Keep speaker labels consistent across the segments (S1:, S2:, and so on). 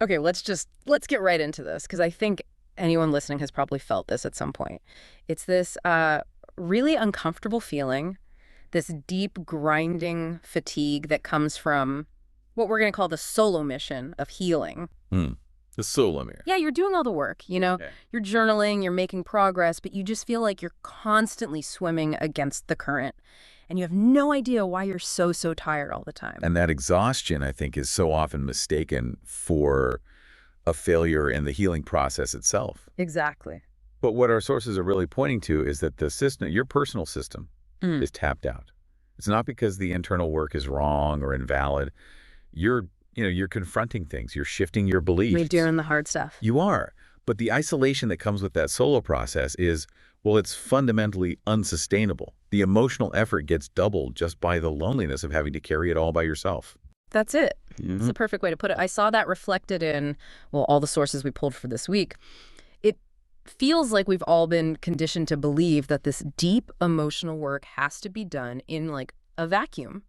S1: Okay, let's get right into this because I think anyone listening has probably felt this at some point. It's this really uncomfortable feeling, this deep grinding fatigue that comes from what we're going to call the solo mission of healing.
S2: Hmm. The solo mirror.
S1: Yeah, you're doing all the work,
S2: Yeah.
S1: You're journaling, you're making progress, but you just feel like you're constantly swimming against the current. And you have no idea why you're so tired all the time.
S2: And that exhaustion, I think, is so often mistaken for a failure in the healing process itself.
S1: Exactly.
S2: But what our sources are really pointing to is that the system, your personal system, is tapped out. It's not because the internal work is wrong or invalid. You're confronting things. You're shifting your beliefs.
S1: You're doing the hard stuff.
S2: You are. But the isolation that comes with that solo process is, well, it's fundamentally unsustainable. The emotional effort gets doubled just by the loneliness of having to carry it all by yourself.
S1: That's it. It's the perfect way to put it. I saw that reflected in, well, all the sources we pulled for this week. It feels like we've all been conditioned to believe that this deep emotional work has to be done in like a vacuum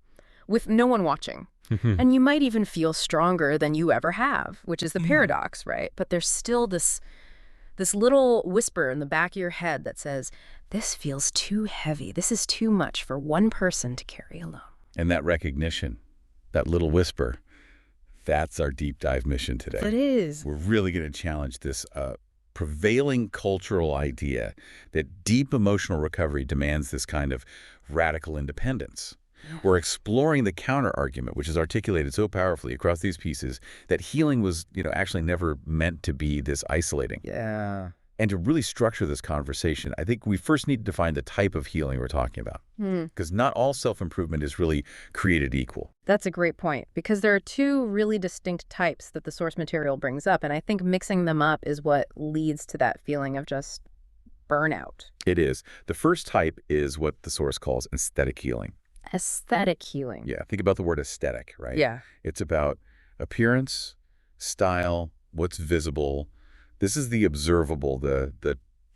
S1: with no one watching. And you might even feel stronger than you ever have, which is the paradox, right? But there's still this little whisper in the back of your head that says, this feels too heavy. This is too much for one person to carry alone.
S2: And that recognition, that little whisper, that's our deep dive mission today.
S1: It is.
S2: We're really going to challenge this prevailing cultural idea that deep emotional recovery demands this kind of radical independence. We're exploring the counter-argument, which is articulated so powerfully across these pieces, that healing was, actually never meant to be this isolating.
S1: Yeah.
S2: And to really structure this conversation, I think we first need to define the type of healing we're talking about. Because not all self-improvement is really created equal.
S1: That's a great point, because there are two really distinct types that the source material brings up, and I think mixing them up is what leads to that feeling of just burnout.
S2: It is. The first type is what the source calls aesthetic healing.
S1: Aesthetic healing.
S2: Yeah, think about the word aesthetic, right?
S1: Yeah.
S2: It's about appearance, style, what's visible. This is the observable, the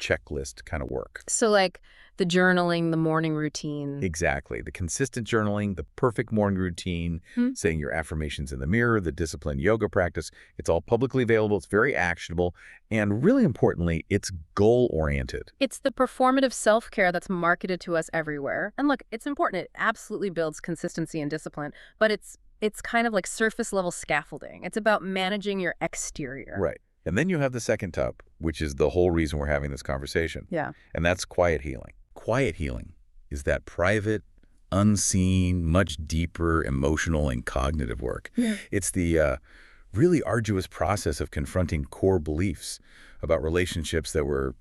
S2: checklist kind of work.
S1: So like the journaling, the morning routine.
S2: Exactly. The consistent journaling, the perfect morning routine, saying your affirmations in the mirror, the disciplined yoga practice. It's all publicly available. It's very actionable. And really importantly, it's goal-oriented.
S1: It's the performative self-care that's marketed to us everywhere. And look, it's important. It absolutely builds consistency and discipline, but it's kind of like surface level scaffolding. It's about managing your exterior.
S2: Right. And then you have the second type, which is the whole reason we're having this conversation.
S1: Yeah.
S2: And that's quiet healing. Quiet healing is that private, unseen, much deeper emotional and cognitive work. Yeah. It's the really arduous process of confronting core beliefs about relationships that were,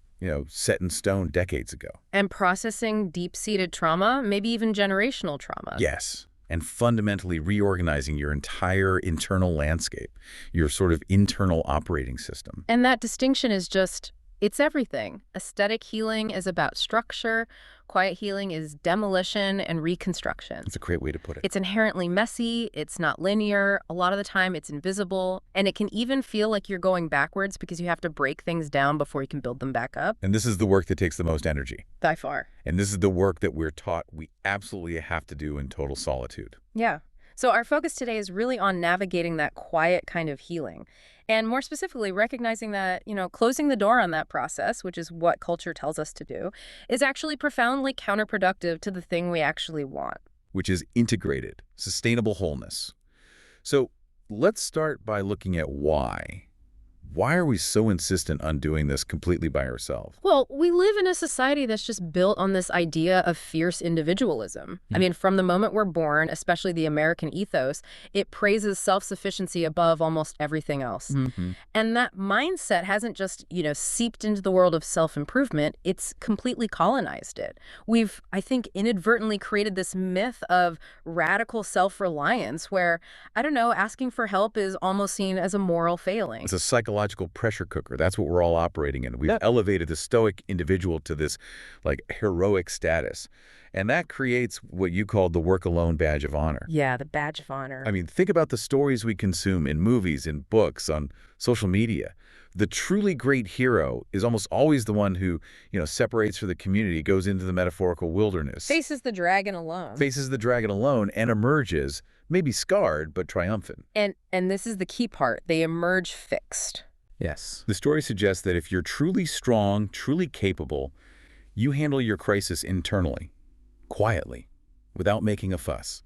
S2: set in stone decades ago.
S1: And processing deep-seated trauma, maybe even generational trauma.
S2: Yes. And fundamentally reorganizing your entire internal landscape, your sort of internal operating system.
S1: And that distinction is just, it's everything. Aesthetic healing is about structure. Quiet healing is demolition and reconstruction.
S2: That's a great way to put it.
S1: It's inherently messy. It's not linear. A lot of the time it's invisible. And it can even feel like you're going backwards because you have to break things down before you can build them back up.
S2: And this is the work that takes the most energy.
S1: By far.
S2: And this is the work that we're taught we absolutely have to do in total solitude.
S1: Yeah. So our focus today is really on navigating that quiet kind of healing. And more specifically, recognizing that, closing the door on that process, which is what culture tells us to do, is actually profoundly counterproductive to the thing we actually want.
S2: Which is integrated, sustainable wholeness. So let's start by looking at why. Why are we so insistent on doing this completely by ourselves?
S1: Well, we live in a society that's just built on this idea of fierce individualism. I mean, from the moment we're born, especially the American ethos, it praises self-sufficiency above almost everything else. And that mindset hasn't just, seeped into the world of self-improvement. It's completely colonized it. We've, I think, inadvertently created this myth of radical self-reliance where, asking for help is almost seen as a moral failing.
S2: It's a psychological pressure cooker. That's what we're all operating in. We've elevated the stoic individual to this heroic status. And that creates what you called the work alone badge of honor.
S1: Yeah, the badge of honor.
S2: I mean, think about the stories we consume in movies, in books, on social media. The truly great hero is almost always the one who, separates from the community, goes into the metaphorical wilderness.
S1: Faces the dragon alone.
S2: Faces the dragon alone and emerges maybe scarred, but triumphant.
S1: And this is the key part. They emerge fixed.
S2: Yes. The story suggests that if you're truly strong, truly capable, you handle your crisis internally, quietly, without making a fuss.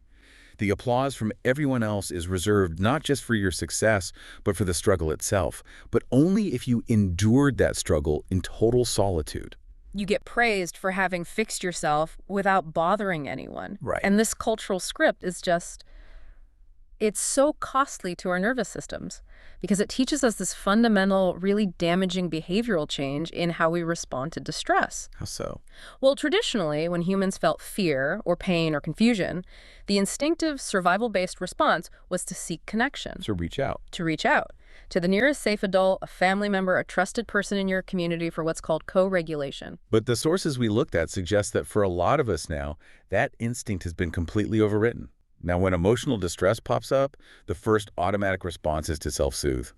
S2: The applause from everyone else is reserved not just for your success, but for the struggle itself, but only if you endured that struggle in total solitude.
S1: You get praised for having fixed yourself without bothering anyone.
S2: Right.
S1: And this cultural script is just, it's so costly to our nervous systems because it teaches us this fundamental, really damaging behavioral change in how we respond to distress.
S2: How so?
S1: Well, traditionally, when humans felt fear or pain or confusion, the instinctive survival-based response was to seek connection.
S2: To reach out.
S1: To reach out to the nearest safe adult, a family member, a trusted person in your community for what's called co-regulation.
S2: But the sources we looked at suggest that for a lot of us now, that instinct has been completely overwritten. Now, when emotional distress pops up, the first automatic response is to self-soothe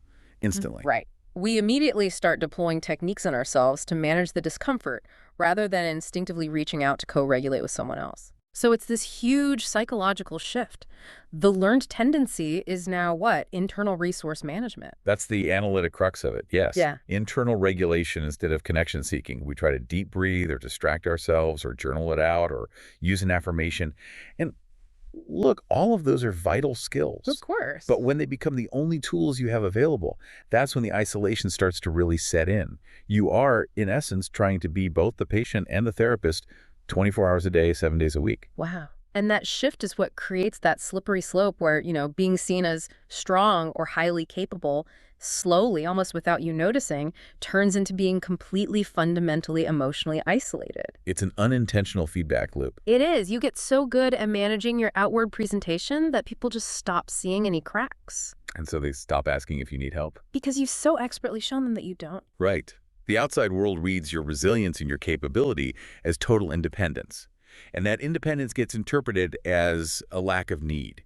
S2: instantly.
S1: Right. We immediately start deploying techniques on ourselves to manage the discomfort rather than instinctively reaching out to co-regulate with someone else. So it's this huge psychological shift. The learned tendency is now what? Internal resource management.
S2: That's the analytic crux of it, yes.
S1: Yeah.
S2: Internal regulation instead of connection seeking. We try to deep breathe or distract ourselves or journal it out or use an affirmation. And look, all of those are vital skills.
S1: Of course.
S2: But when they become the only tools you have available, that's when the isolation starts to really set in. You are, in essence, trying to be both the patient and the therapist 24 hours a day, 7 days a week.
S1: Wow. And that shift is what creates that slippery slope where, being seen as strong or highly capable slowly, almost without you noticing, turns into being completely fundamentally emotionally isolated.
S2: It's an unintentional feedback loop.
S1: It is. You get so good at managing your outward presentation that people just stop seeing any cracks.
S2: And so they stop asking if you need help.
S1: Because you've so expertly shown them that you don't.
S2: Right. The outside world reads your resilience and your capability as total independence. And that independence gets interpreted as a lack of need.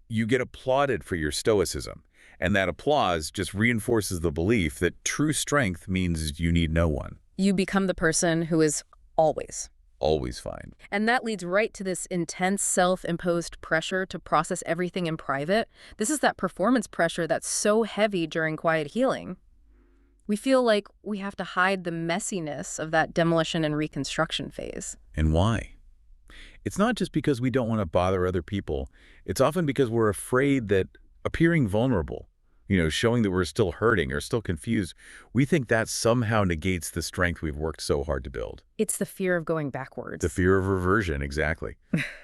S2: You get applauded for your stoicism. And that applause just reinforces the belief that true strength means you need no one.
S1: You become the person who is always
S2: fine.
S1: And that leads right to this intense self-imposed pressure to process everything in private. This is that performance pressure that's so heavy during quiet healing. We feel like we have to hide the messiness of that demolition and reconstruction phase.
S2: And why? It's not just because we don't want to bother other people. It's often because we're afraid that appearing vulnerable, showing that we're still hurting or still confused, we think that somehow negates the strength we've worked so hard to build.
S1: It's the fear of going backwards.
S2: The fear of reversion, exactly.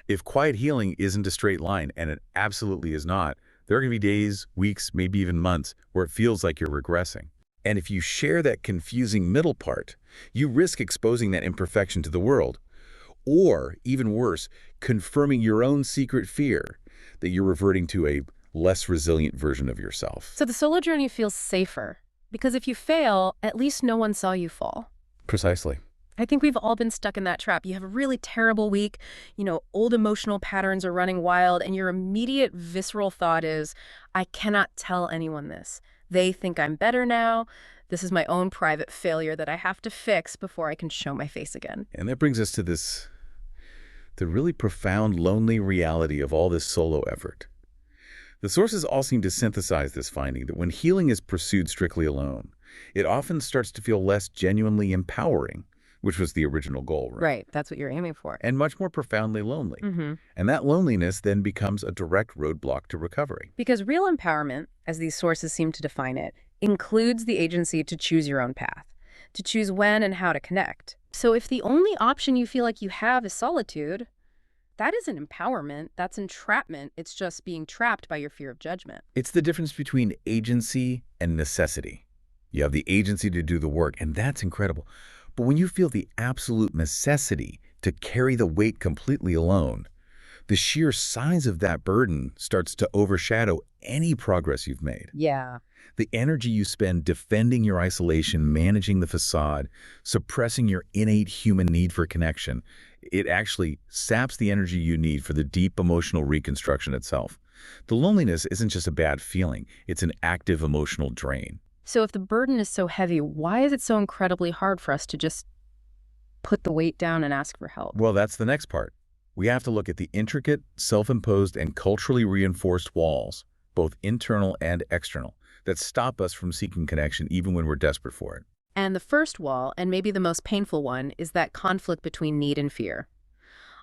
S2: If quiet healing isn't a straight line, and it absolutely is not, there are going to be days, weeks, maybe even months where it feels like you're regressing. And if you share that confusing middle part, you risk exposing that imperfection to the world. Or, even worse, confirming your own secret fear that you're reverting to a less resilient version of yourself.
S1: So the solo journey feels safer, because if you fail, at least no one saw you fall.
S2: Precisely.
S1: I think we've all been stuck in that trap. You have a really terrible week, old emotional patterns are running wild, and your immediate visceral thought is, I cannot tell anyone this. They think I'm better now. This is my own private failure that I have to fix before I can show my face again.
S2: And that brings us to the really profound, lonely reality of all this solo effort. The sources all seem to synthesize this finding that when healing is pursued strictly alone, it often starts to feel less genuinely empowering, which was the original goal, right?
S1: Right, that's what you're aiming for.
S2: And much more profoundly lonely. And that loneliness then becomes a direct roadblock to recovery.
S1: Because real empowerment, as these sources seem to define it, includes the agency to choose your own path, to choose when and how to connect. So if the only option you feel like you have is solitude, that isn't empowerment, that's entrapment. It's just being trapped by your fear of judgment.
S2: It's the difference between agency and necessity. You have the agency to do the work, and that's incredible. But when you feel the absolute necessity to carry the weight completely alone, the sheer size of that burden starts to overshadow any progress you've made.
S1: Yeah.
S2: The energy you spend defending your isolation, managing the facade, suppressing your innate human need for connection, it actually saps the energy you need for the deep emotional reconstruction itself. The loneliness isn't just a bad feeling, it's an active emotional drain.
S1: So if the burden is so heavy, why is it so incredibly hard for us to just put the weight down and ask for help?
S2: Well, that's the next part. We have to look at the intricate, self-imposed, and culturally reinforced walls, both internal and external, that stop us from seeking connection even when we're desperate for it.
S1: And the first wall, and maybe the most painful one, is that conflict between need and fear.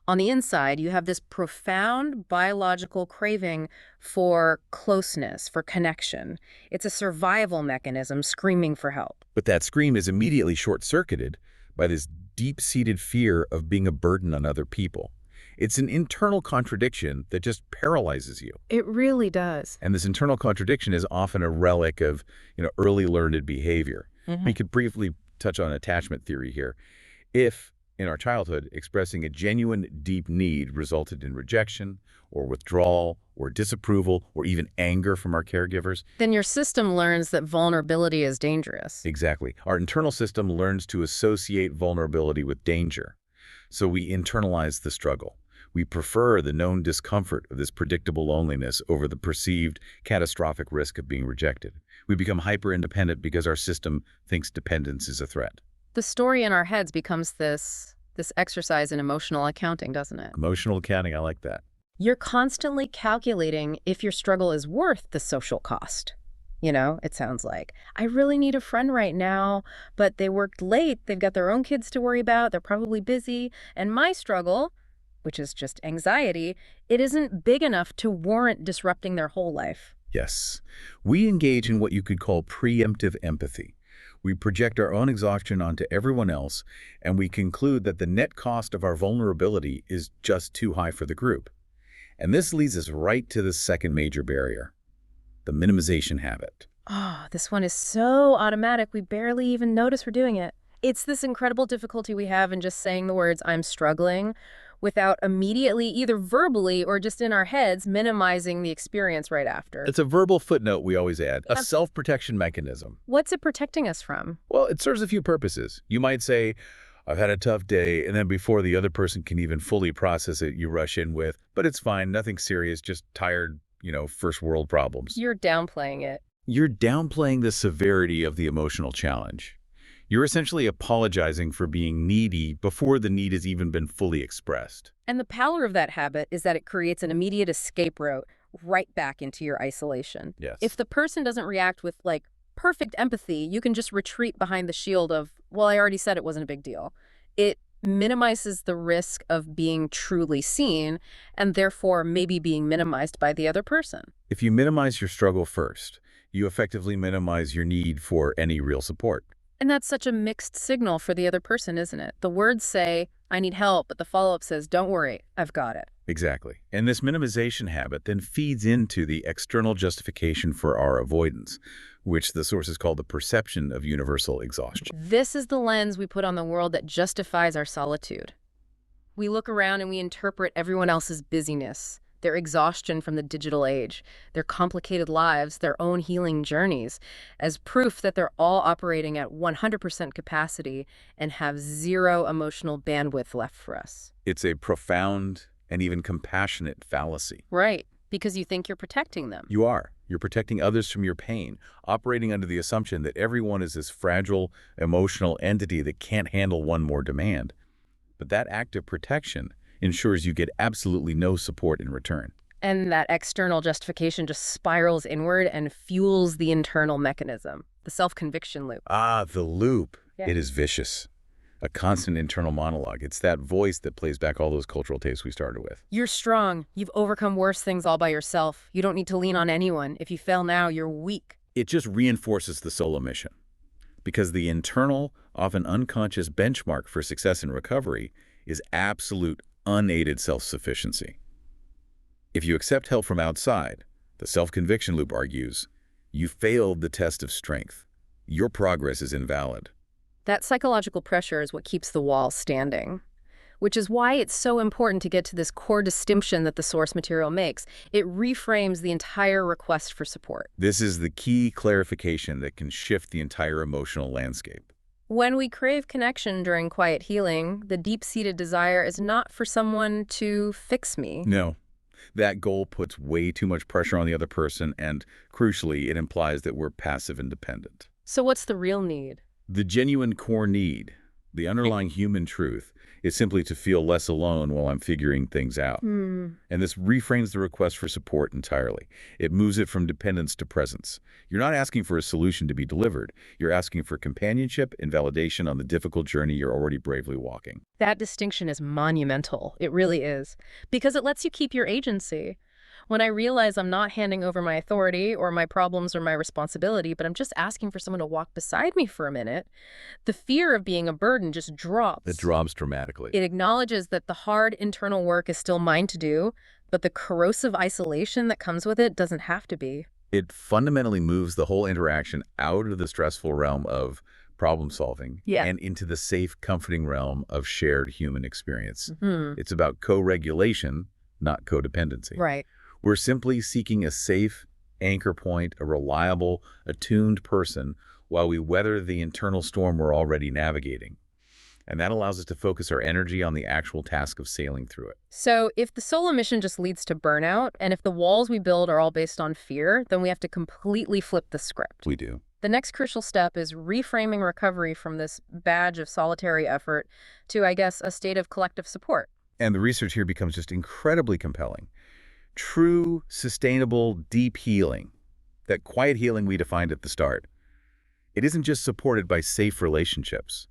S1: On the inside, you have this profound biological craving for closeness, for connection. It's a survival mechanism screaming for help.
S2: But that scream is immediately short-circuited by this deep-seated fear of being a burden on other people. It's an internal contradiction that just paralyzes you.
S1: It really does.
S2: And this internal contradiction is often a relic of, early learned behavior. We could briefly touch on attachment theory here. If, in our childhood, expressing a genuine, deep need resulted in rejection or withdrawal or disapproval or even anger from our caregivers.
S1: Then your system learns that vulnerability is dangerous.
S2: Exactly. Our internal system learns to associate vulnerability with danger. So we internalize the struggle. We prefer the known discomfort of this predictable loneliness over the perceived catastrophic risk of being rejected. We become hyper-independent because our system thinks dependence is a threat.
S1: The story in our heads becomes this exercise in emotional accounting, doesn't it?
S2: Emotional accounting, I like that.
S1: You're constantly calculating if your struggle is worth the social cost. It sounds like, I really need a friend right now, but they worked late, they've got their own kids to worry about, they're probably busy, and my struggle, which is just anxiety, it isn't big enough to warrant disrupting their whole life.
S2: Yes. We engage in what you could call preemptive empathy. We project our own exhaustion onto everyone else, and we conclude that the net cost of our vulnerability is just too high for the group. And this leads us right to the second major barrier, the minimization habit.
S1: Oh, this one is so automatic, we barely even notice we're doing it. It's this incredible difficulty we have in just saying the words, I'm struggling, without immediately, either verbally or just in our heads, minimizing the experience right after.
S2: It's a verbal footnote we always add, a self-protection mechanism.
S1: What's it protecting us from?
S2: Well, it serves a few purposes. You might say, I've had a tough day, and then before the other person can even fully process it, you rush in with, but it's fine, nothing serious, just tired, first world problems.
S1: You're downplaying it.
S2: You're downplaying the severity of the emotional challenge. You're essentially apologizing for being needy before the need has even been fully expressed.
S1: And the power of that habit is that it creates an immediate escape route right back into your isolation.
S2: Yes.
S1: If the person doesn't react with, perfect empathy, you can just retreat behind the shield of, well, I already said it wasn't a big deal. It minimizes the risk of being truly seen and therefore maybe being minimized by the other person.
S2: If you minimize your struggle first, you effectively minimize your need for any real support.
S1: And that's such a mixed signal for the other person, isn't it? The words say, I need help, but the follow-up says, don't worry, I've got it.
S2: Exactly. And this minimization habit then feeds into the external justification for our avoidance, which the sources call the perception of universal exhaustion.
S1: This is the lens we put on the world that justifies our solitude. We look around and we interpret everyone else's busyness, their exhaustion from the digital age, their complicated lives, their own healing journeys, as proof that they're all operating at 100% capacity and have zero emotional bandwidth left for us.
S2: It's a profound and even compassionate fallacy.
S1: Right, because you think you're protecting them.
S2: You are. You're protecting others from your pain, operating under the assumption that everyone is this fragile, emotional entity that can't handle one more demand. But that act of protection ensures you get absolutely no support in return.
S1: And that external justification just spirals inward and fuels the internal mechanism, the self-conviction loop.
S2: Ah, the loop.
S1: Yeah.
S2: It is vicious. A constant internal monologue. It's that voice that plays back all those cultural tapes we started with.
S1: You're strong. You've overcome worse things all by yourself. You don't need to lean on anyone. If you fail now, you're weak.
S2: It just reinforces the solo mission. Because the internal, often unconscious benchmark for success in recovery is absolute, unaided self-sufficiency. If you accept help from outside, the self-conviction loop argues, you failed the test of strength. Your progress is invalid.
S1: That psychological pressure is what keeps the wall standing, which is why it's so important to get to this core distinction that the source material makes. It reframes the entire request for support.
S2: This is the key clarification that can shift the entire emotional landscape.
S1: When we crave connection during quiet healing, the deep-seated desire is not for someone to fix me.
S2: No. That goal puts way too much pressure on the other person, and crucially, it implies that we're passive and dependent.
S1: So what's the real need?
S2: The genuine core need, The underlying human truth is simply to feel less alone while I'm figuring things out.
S1: Hmm.
S2: And this reframes the request for support entirely. It moves it from dependence to presence. You're not asking for a solution to be delivered. You're asking for companionship and validation on the difficult journey you're already bravely walking.
S1: That distinction is monumental. It really is. Because it lets you keep your agency. When I realize I'm not handing over my authority or my problems or my responsibility, but I'm just asking for someone to walk beside me for a minute, the fear of being a burden just drops.
S2: It drops dramatically.
S1: It acknowledges that the hard internal work is still mine to do, but the corrosive isolation that comes with it doesn't have to be.
S2: It fundamentally moves the whole interaction out of the stressful realm of problem solving and into the safe, comforting realm of shared human experience. It's about co-regulation, not codependency.
S1: Right.
S2: We're simply seeking a safe anchor point, a reliable, attuned person while we weather the internal storm we're already navigating. And that allows us to focus our energy on the actual task of sailing through it.
S1: So if the solo mission just leads to burnout, and if the walls we build are all based on fear, then we have to completely flip the script.
S2: We do.
S1: The next crucial step is reframing recovery from this badge of solitary effort to, I guess, a state of collective support.
S2: And the research here becomes just incredibly compelling. True, sustainable, deep healing, that quiet healing we defined at the start, it isn't just supported by safe relationships.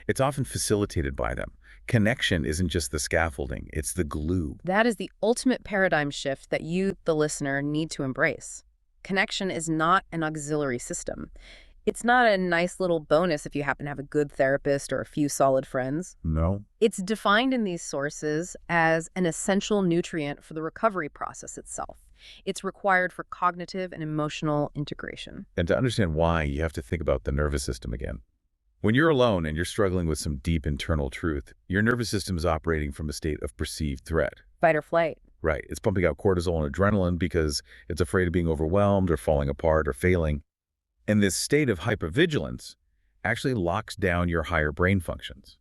S2: It's often facilitated by them. Connection isn't just the scaffolding, it's the glue.
S1: That is the ultimate paradigm shift that you, the listener, need to embrace. Connection is not an auxiliary system. It's not a nice little bonus if you happen to have a good therapist or a few solid friends.
S2: No.
S1: It's defined in these sources as an essential nutrient for the recovery process itself. It's required for cognitive and emotional integration.
S2: And to understand why, you have to think about the nervous system again. When you're alone and you're struggling with some deep internal truth, your nervous system is operating from a state of perceived threat.
S1: Fight or flight.
S2: Right. It's pumping out cortisol and adrenaline because it's afraid of being overwhelmed or falling apart or failing. And this state of hypervigilance actually locks down your higher brain functions.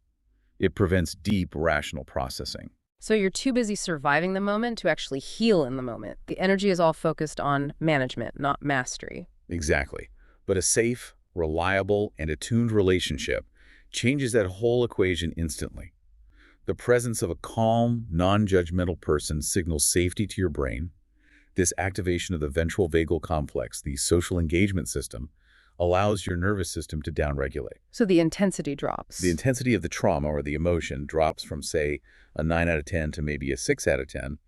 S2: It prevents deep, rational processing.
S1: So you're too busy surviving the moment to actually heal in the moment. The energy is all focused on management, not mastery.
S2: Exactly. But a safe, reliable, and attuned relationship changes that whole equation instantly. The presence of a calm, non-judgmental person signals safety to your brain. This activation of the ventral vagal complex, the social engagement system, allows your nervous system to downregulate.
S1: So the intensity drops.
S2: The intensity of the trauma or the emotion drops from, say, a 9 out of 10 to maybe a 6 out of 10.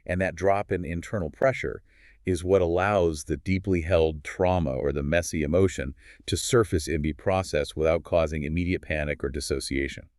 S2: And that drop in internal pressure is what allows the deeply held trauma or the messy emotion to surface and be processed without causing immediate panic or dissociation.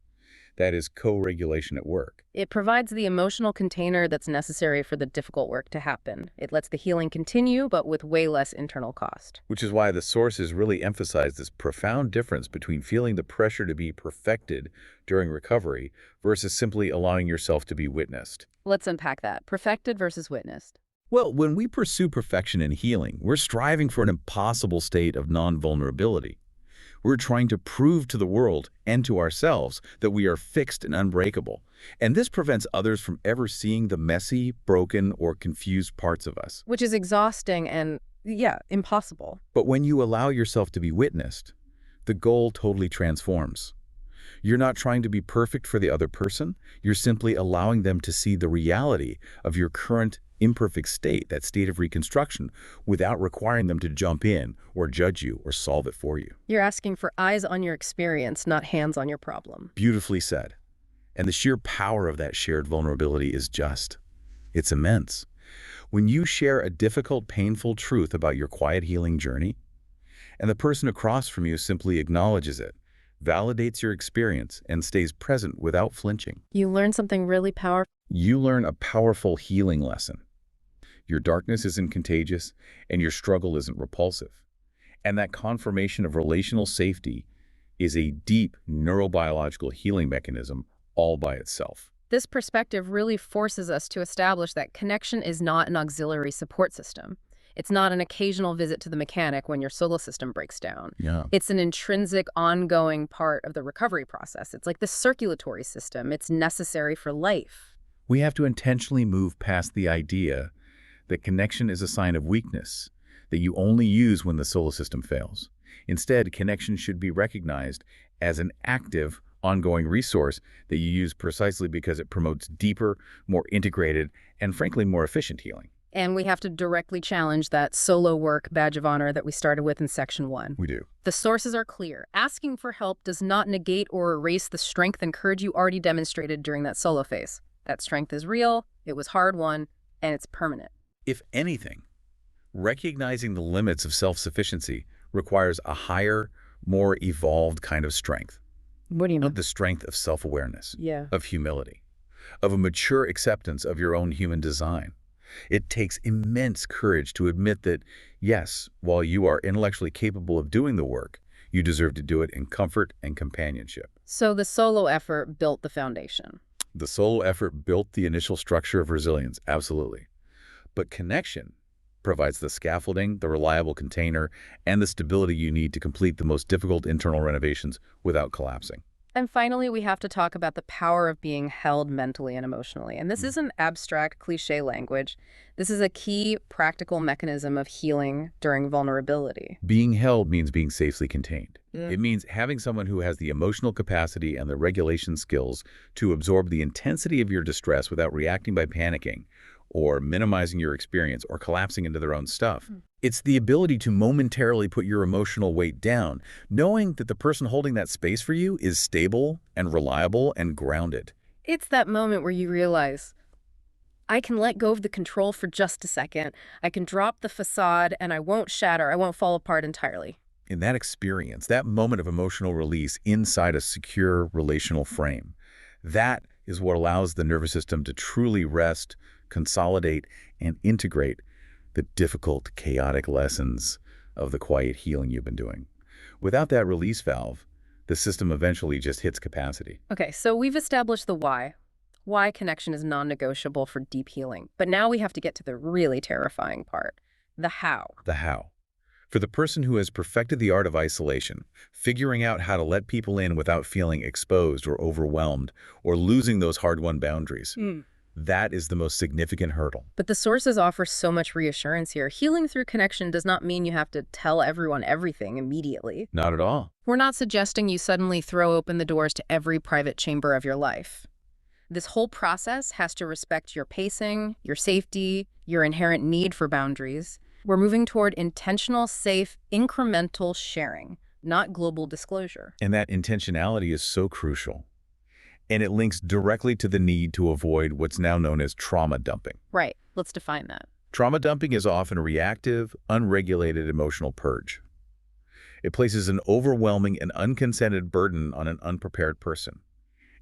S2: That is co-regulation at work.
S1: It provides the emotional container that's necessary for the difficult work to happen. It lets the healing continue, but with way less internal cost.
S2: Which is why the sources really emphasize this profound difference between feeling the pressure to be perfected during recovery versus simply allowing yourself to be witnessed.
S1: Let's unpack that. Perfected versus witnessed.
S2: Well, when we pursue perfection in healing, we're striving for an impossible state of non-vulnerability. We're trying to prove to the world and to ourselves that we are fixed and unbreakable. And this prevents others from ever seeing the messy, broken, or confused parts of us.
S1: Which is exhausting and, impossible.
S2: But when you allow yourself to be witnessed, the goal totally transforms. You're not trying to be perfect for the other person. You're simply allowing them to see the reality of your current imperfect state, that state of reconstruction, without requiring them to jump in or judge you or solve it for you.
S1: You're asking for eyes on your experience, not hands on your problem.
S2: Beautifully said. And the sheer power of that shared vulnerability is it's immense. When you share a difficult, painful truth about your quiet healing journey, and the person across from you simply acknowledges it, validates your experience, and stays present without flinching.
S1: You learn something really powerful.
S2: You learn a powerful healing lesson. Your darkness isn't contagious, and your struggle isn't repulsive. And that confirmation of relational safety is a deep neurobiological healing mechanism all by itself.
S1: This perspective really forces us to establish that connection is not an auxiliary support system. It's not an occasional visit to the mechanic when your solar system breaks down.
S2: Yeah.
S1: It's an intrinsic, ongoing part of the recovery process. It's like the circulatory system. It's necessary for life.
S2: We have to intentionally move past the idea that connection is a sign of weakness, that you only use when the solar system fails. Instead, connection should be recognized as an active, ongoing resource that you use precisely because it promotes deeper, more integrated, and frankly, more efficient healing.
S1: And we have to directly challenge that solo work badge of honor that we started with in Section 1.
S2: We do.
S1: The sources are clear. Asking for help does not negate or erase the strength and courage you already demonstrated during that solo phase. That strength is real, it was hard-won, and it's permanent.
S2: If anything, recognizing the limits of self-sufficiency requires a higher, more evolved kind of strength.
S1: What do you mean?
S2: The strength of self-awareness,
S1: Yeah.
S2: of humility, of a mature acceptance of your own human design. It takes immense courage to admit that, yes, while you are intellectually capable of doing the work, you deserve to do it in comfort and companionship.
S1: So the solo effort built the foundation.
S2: The solo effort built the initial structure of resilience, absolutely. But connection provides the scaffolding, the reliable container, and the stability you need to complete the most difficult internal renovations without collapsing.
S1: And finally, we have to talk about the power of being held mentally and emotionally. And this isn't abstract, cliche language. This is a key practical mechanism of healing during vulnerability.
S2: Being held means being safely contained. It means having someone who has the emotional capacity and the regulation skills to absorb the intensity of your distress without reacting by panicking or minimizing your experience or collapsing into their own stuff. It's the ability to momentarily put your emotional weight down, knowing that the person holding that space for you is stable and reliable and grounded.
S1: It's that moment where you realize, I can let go of the control for just a second. I can drop the facade and I won't shatter. I won't fall apart entirely.
S2: In that experience, that moment of emotional release inside a secure relational frame, that is what allows the nervous system to truly rest, consolidate, and integrate the difficult, chaotic lessons of the quiet healing you've been doing. Without that release valve, the system eventually just hits capacity.
S1: Okay, so we've established the why. Why connection is non-negotiable for deep healing. But now we have to get to the really terrifying part, the how.
S2: The how. For the person who has perfected the art of isolation, figuring out how to let people in without feeling exposed or overwhelmed or losing those hard-won boundaries, that is the most significant hurdle.
S1: But the sources offer so much reassurance here. Healing through connection does not mean you have to tell everyone everything immediately.
S2: Not at all.
S1: We're not suggesting you suddenly throw open the doors to every private chamber of your life. This whole process has to respect your pacing, your safety, your inherent need for boundaries. We're moving toward intentional, safe, incremental sharing, not global disclosure.
S2: And that intentionality is so crucial. And it links directly to the need to avoid what's now known as trauma dumping.
S1: Right. Let's define that.
S2: Trauma dumping is often a reactive, unregulated emotional purge. It places an overwhelming and unconsented burden on an unprepared person.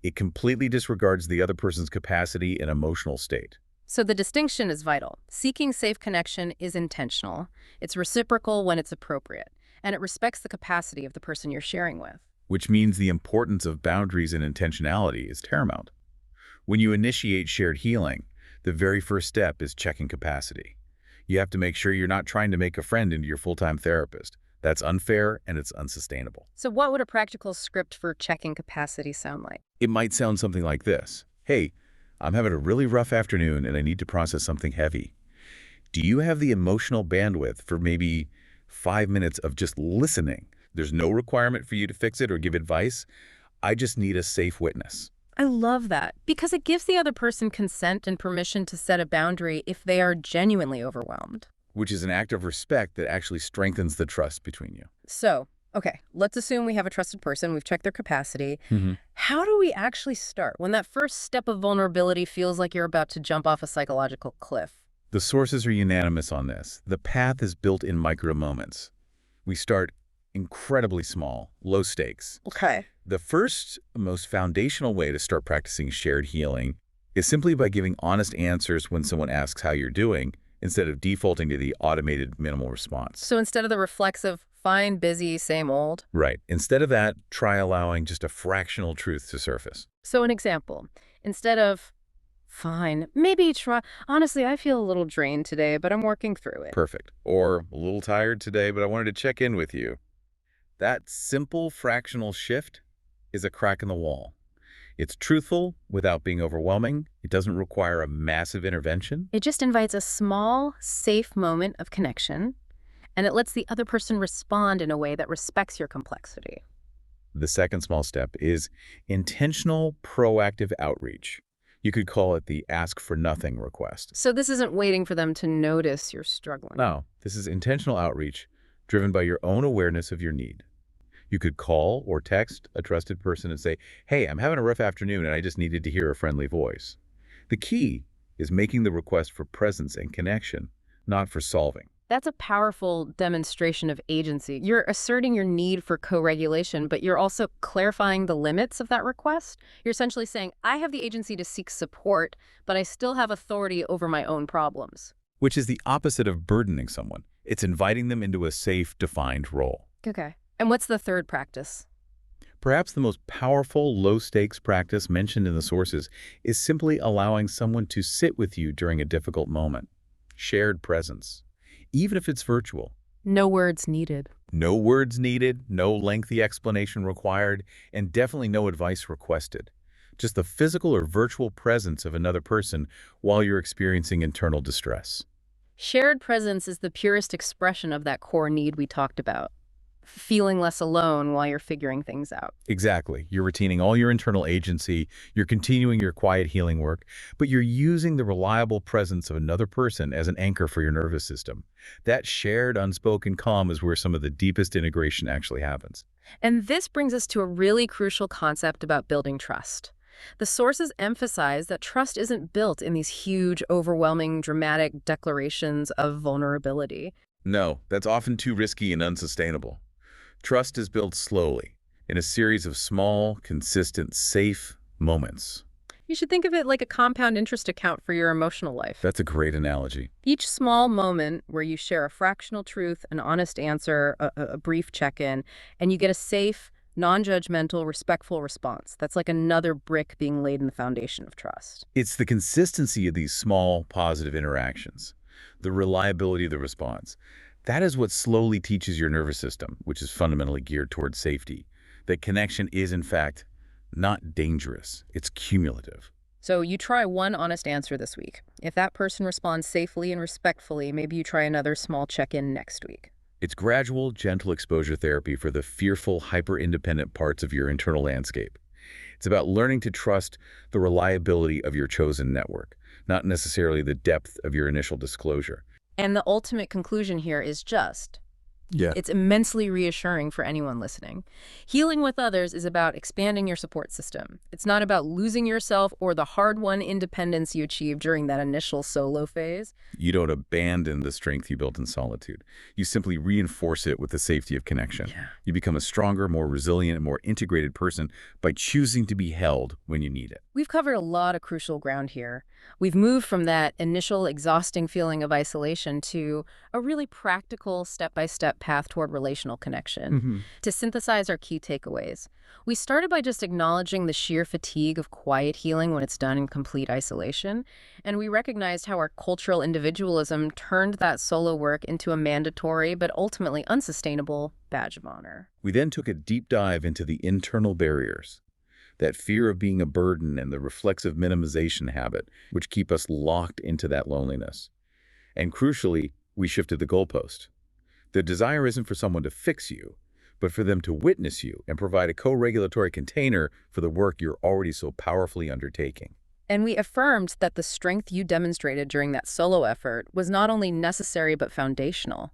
S2: It completely disregards the other person's capacity and emotional state.
S1: So the distinction is vital. Seeking safe connection is intentional. It's reciprocal when it's appropriate, and it respects the capacity of the person you're sharing with.
S2: Which means the importance of boundaries and intentionality is paramount. When you initiate shared healing, the very first step is checking capacity. You have to make sure you're not trying to make a friend into your full-time therapist. That's unfair and it's unsustainable.
S1: So what would a practical script for checking capacity sound like?
S2: It might sound something like this. Hey, I'm having a really rough afternoon and I need to process something heavy. Do you have the emotional bandwidth for maybe 5 minutes of just listening? There's no requirement for you to fix it or give advice. I just need a safe witness.
S1: I love that, because it gives the other person consent and permission to set a boundary if they are genuinely overwhelmed.
S2: Which is an act of respect that actually strengthens the trust between you.
S1: So, okay, let's assume we have a trusted person, we've checked their capacity. How do we actually start when that first step of vulnerability feels like you're about to jump off a psychological cliff?
S2: The sources are unanimous on this. The path is built in micro moments. We start incredibly small, low stakes.
S1: Okay.
S2: The first, most foundational way to start practicing shared healing is simply by giving honest answers when someone asks how you're doing, instead of defaulting to the automated minimal response.
S1: So instead of the reflexive, fine, busy, same old?
S2: Right. Instead of that, try allowing just a fractional truth to surface.
S1: So an example, instead of, fine, maybe try, honestly, I feel a little drained today, but I'm working through it.
S2: Perfect. Or a little tired today, but I wanted to check in with you. That simple fractional shift is a crack in the wall. It's truthful without being overwhelming. It doesn't require a massive intervention.
S1: It just invites a small, safe moment of connection, and it lets the other person respond in a way that respects your complexity.
S2: The second small step is intentional proactive outreach. You could call it the ask for nothing request.
S1: So this isn't waiting for them to notice you're struggling.
S2: No, this is intentional outreach driven by your own awareness of your need. You could call or text a trusted person and say, "Hey, I'm having a rough afternoon and I just needed to hear a friendly voice." The key is making the request for presence and connection, not for solving.
S1: That's a powerful demonstration of agency. You're asserting your need for co-regulation, but you're also clarifying the limits of that request. You're essentially saying, I have the agency to seek support, but I still have authority over my own problems.
S2: Which is the opposite of burdening someone. It's inviting them into a safe, defined role.
S1: Okay. And what's the third practice?
S2: Perhaps the most powerful, low-stakes practice mentioned in the sources is simply allowing someone to sit with you during a difficult moment. Shared presence. Even if it's virtual.
S1: No words needed.
S2: No words needed, no lengthy explanation required, and definitely no advice requested. Just the physical or virtual presence of another person while you're experiencing internal distress.
S1: Shared presence is the purest expression of that core need we talked about. Feeling less alone while you're figuring things out.
S2: Exactly. You're retaining all your internal agency, you're continuing your quiet healing work, but you're using the reliable presence of another person as an anchor for your nervous system. That shared, unspoken calm is where some of the deepest integration actually happens.
S1: And this brings us to a really crucial concept about building trust. The sources emphasize that trust isn't built in these huge, overwhelming, dramatic declarations of vulnerability.
S2: No, that's often too risky and unsustainable. Trust is built slowly, in a series of small, consistent, safe moments.
S1: You should think of it like a compound interest account for your emotional life.
S2: That's a great analogy.
S1: Each small moment where you share a fractional truth, an honest answer, a brief check-in, and you get a safe, non-judgmental, respectful response. That's like another brick being laid in the foundation of trust.
S2: It's the consistency of these small, positive interactions, the reliability of the response. That is what slowly teaches your nervous system, which is fundamentally geared towards safety, that connection is, in fact, not dangerous. It's cumulative.
S1: So you try one honest answer this week. If that person responds safely and respectfully, maybe you try another small check-in next week.
S2: It's gradual, gentle exposure therapy for the fearful, hyper-independent parts of your internal landscape. It's about learning to trust the reliability of your chosen network, not necessarily the depth of your initial disclosure.
S1: And the ultimate conclusion here is just, it's immensely reassuring for anyone listening. Healing with others is about expanding your support system. It's not about losing yourself or the hard-won independence you achieved during that initial solo phase.
S2: You don't abandon the strength you built in solitude. You simply reinforce it with the safety of connection.
S1: Yeah.
S2: You become a stronger, more resilient, and more integrated person by choosing to be held when you need it.
S1: We've covered a lot of crucial ground here. We've moved from that initial exhausting feeling of isolation to a really practical step-by-step path toward relational connection. To synthesize our key takeaways, we started by just acknowledging the sheer fatigue of quiet healing when it's done in complete isolation, and we recognized how our cultural individualism turned that solo work into a mandatory but ultimately unsustainable badge of honor.
S2: We then took a deep dive into the internal barriers, that fear of being a burden and the reflexive minimization habit, which keep us locked into that loneliness. And crucially, we shifted the goalpost. The desire isn't for someone to fix you, but for them to witness you and provide a co-regulatory container for the work you're already so powerfully undertaking.
S1: And we affirmed that the strength you demonstrated during that solo effort was not only necessary but foundational,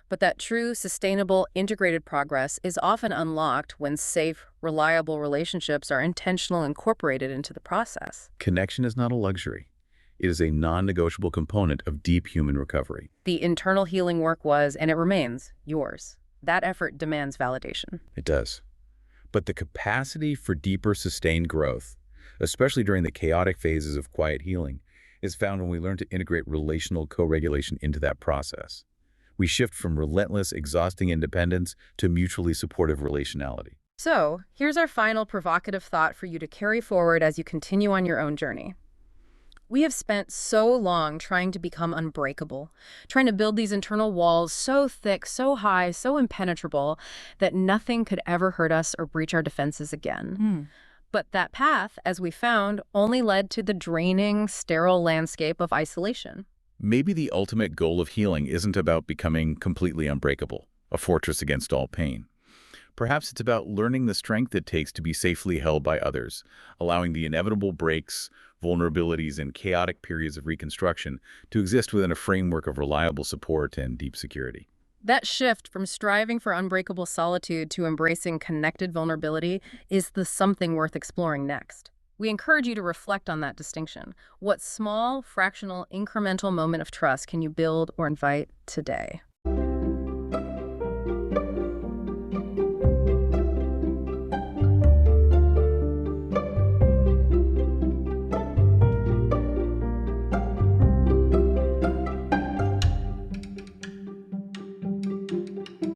S1: but that true, sustainable, integrated progress is often unlocked when safe, reliable relationships are intentionally incorporated into the process.
S2: Connection is not a luxury. It is a non-negotiable component of deep human recovery.
S1: The internal healing work was, and it remains, yours. That effort demands validation.
S2: It does. But the capacity for deeper, sustained growth, especially during the chaotic phases of quiet healing, is found when we learn to integrate relational co-regulation into that process. We shift from relentless, exhausting independence to mutually supportive relationality.
S1: So, here's our final provocative thought for you to carry forward as you continue on your own journey. We have spent so long trying to become unbreakable, trying to build these internal walls so thick, so high, so impenetrable that nothing could ever hurt us or breach our defenses again. But that path, as we found, only led to the draining, sterile landscape of isolation.
S2: Maybe the ultimate goal of healing isn't about becoming completely unbreakable, a fortress against all pain, Perhaps it's about learning the strength it takes to be safely held by others, allowing the inevitable breaks, vulnerabilities, and chaotic periods of reconstruction to exist within a framework of reliable support and deep security.
S1: That shift from striving for unbreakable solitude to embracing connected vulnerability is the something worth exploring next. We encourage you to reflect on that distinction. What small, fractional, incremental moment of trust can you build or invite today?